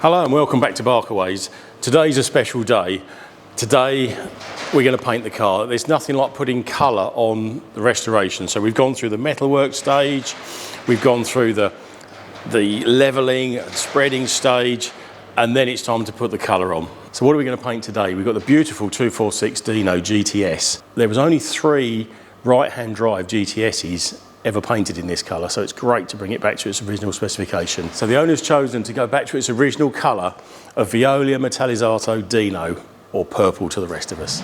Hello and welcome back to Barkerways. Today's a special day. Today we're going to paint the car. There's nothing like putting colour on the restoration. So we've gone through the metalwork stage, we've gone through the levelling and spreading stage, and then it's time to put the colour on. So what are we going to paint today? We've got the beautiful 246 Dino GTS. There was only 3 right-hand drive GTSs ever painted in this colour, so it's great to bring it back to its original specification. So the owner's chosen to go back to its original colour of Viola Metallizzato Dino, or purple to the rest of us.